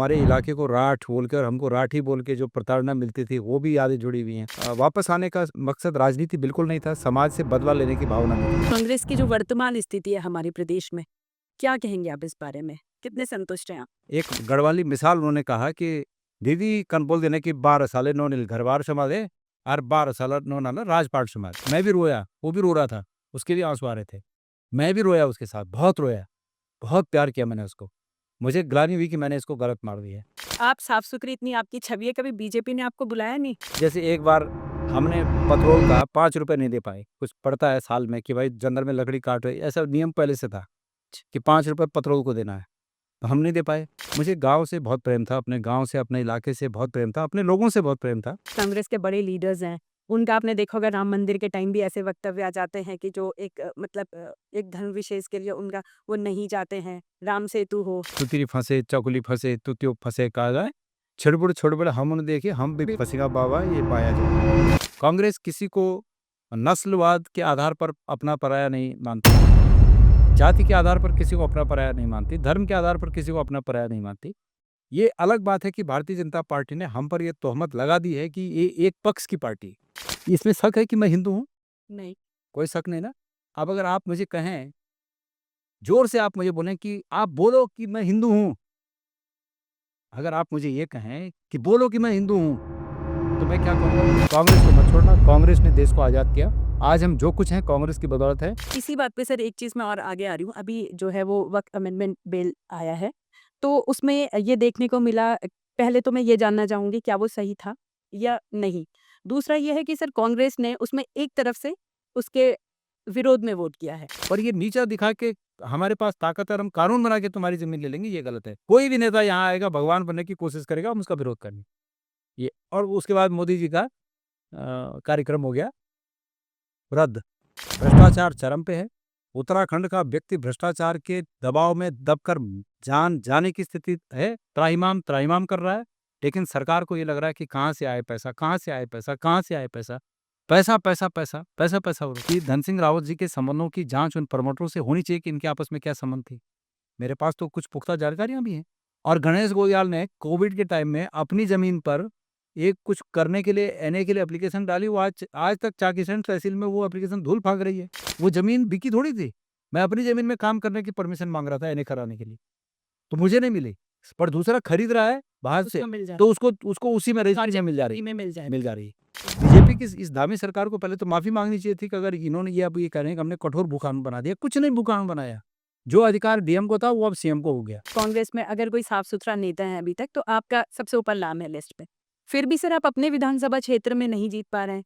हमारे इलाके को राठ बोल के और हमको राठी बोल के जो प्रताड़ना मिलती थी वो भी यादें जुड़ी हुई हैं। वापस आने का मकसद राजनीति बिल्कुल नहीं था, समाज से बदला लेने की भावना में थी। कांग्रेस की जो वर्तमान स्थिति है हमारे प्रदेश में, क्या कहेंगे आप इस बारे में? कितने संतुष्ट हैं आप? एक गढ़वाली मिसाल उन्होंने कहा कि दीदी कन बोल देने की 12 साले नो नील घरबार समाधे और 12 साल नो नाला राजपाट समाज। मैं भी रोया, वो भी रो रहा था, उसके भी आंसू आ रहे थे। मैं भी रोया उसके साथ, बहुत रोया, बहुत प्यार किया मैंने उसको। मुझे ग्लानि हुई कि मैंने इसको गलत मार दिया है। आप साफ-सुथरी इतनी आपकी छवि है, कभी बीजेपी ने आपको बुलाया नहीं? जैसे एक बार हमने पेट्रोल का 5 रुपए नहीं दे पाए, कुछ पड़ता है साल में कि भाई जंगल में लकड़ी काट रही, ऐसा नियम पहले से था कि 5 रुपए पेट्रोल को देना है, तो हम नहीं दे पाए। मुझे गाँव से बहुत प्रेम था, अपने गाँव से, अपने इलाके से बहुत प्रेम था, अपने लोगों से बहुत प्रेम था। कांग्रेस के बड़े लीडर्स हैं, उनका आपने देखा होगा राम मंदिर के टाइम भी ऐसे वक्तव्य आ जाते हैं कि जो एक एक धर्म विशेष के लिए उनका वो नहीं जाते हैं, राम सेतु हो। तुतरी फंसे, चकुली फंसे, तुतियो फंसे कहा जाए, छोड़-बड़ हम उन्हें देखिए, हम भी फंसेगा बाबा ये पाया जाए। कांग्रेस किसी को नस्लवाद के आधार पर अपना पराया नहीं मानती, जाति के आधार पर किसी को अपना पराया नहीं मानती, धर्म के आधार पर किसी को अपना पराया नहीं मानती। ये अलग बात है कि भारतीय जनता पार्टी ने हम पर ये तोहमत लगा दी है कि ये एक पक्ष की पार्टी है। इसमें शक है कि मैं हिंदू हूँ? नहीं। कोई शक नहीं ना। अब अगर आप मुझे कहें, जोर से आप मुझे बोलें कि आप बोलो कि मैं हिंदू हूँ। अगर आप मुझे ये कहें कि बोलो कि मैं हिंदू हूँ, तो मैं क्या कहूँगा? कांग्रेस को मत छोड़ना, कांग्रेस ने देश को आज़ाद किया। आज हम जो कुछ हैं कांग्रेस की बदौलत है। इसी बात पे सर एक चीज़ मैं और आगे आ रही हूँ। अभी जो है वो वक़्त अमेंडमेंट बिल आया है, तो उसमें ये देखने को मिला, पहले तो मैं ये जानना चाहूँगी क्या वो सही था या नहीं? दूसरा ये है कि सर कांग्रेस ने उसमें एक तरफ से उसके विरोध में वोट किया है। और ये नीचा दिखा के हमारे पास ताकत है और हम कानून बना के तुम्हारी ज़मीन ले लेंगे, ये गलत है। कोई भी नेता यहाँ आएगा भगवान बनने की कोशिश करेगा, हम उसका विरोध करेंगे। ये और उसके बाद मोदी जी का कार्यक्रम हो गया रद्द। भ्रष्टाचार चरम पे है। उत्तराखंड का व्यक्ति भ्रष्टाचार के दबाव में दबकर जान जाने की स्थिति है, त्राहिमाम त्राहिमाम कर रहा है। लेकिन सरकार को ये लग रहा है कि कहाँ से आए पैसा, कहाँ से आए पैसा, कहाँ से आए पैसा? पैसा, पैसा, पैसा, पैसा, पैसा हो रहा है। कि धन सिंह रावत जी के संबंधों की जाँच उन प्रमोटरों से होनी चाहिए कि इनके आपस में क्या संबंध थी। मेरे पास तो कुछ पुख्ता जानकारियाँ भी हैं। और गणेश गोयल ने कोविड के टाइम में अपनी ज़मीन पर एक कुछ करने के लिए एनए के लिए एप्लीकेशन डाली, वो आज तक चाकीसैंण तहसील में वो एप्लीकेशन धूल फेंक रही है। वो ज़मीन बिकी थोड़ी थी। मैं अपनी ज़मीन में काम करने की परमिशन माँग रहा था एनए कराने के लिए, तो मुझे नहीं मिली। पर दूसरा खरीद रहा है बाहर से, उसको मिल जाए। तो उसको उसको उसी में रजिस्ट्री मिल जा रही में मिल जाए। मिल जा रही है। बीजेपी की इस दामी सरकार को पहले तो माफ़ी माँगनी चाहिए थी कि अगर इन्होंने ये अब ये कह रहे हैं कि हमने कठोर भू कानून बना दिया। कुछ नहीं भू कानून बनाया। जो अधिकार डीएम को था वो अब सीएम को हो गया। कांग्रेस में अगर कोई साफ-सुथरा नेता है अभी तक तो आपका सबसे ऊपर नाम है लिस्ट पे। फिर भी सर आप अपने विधानसभा क्षेत्र में नहीं जीत पा रहे हैं।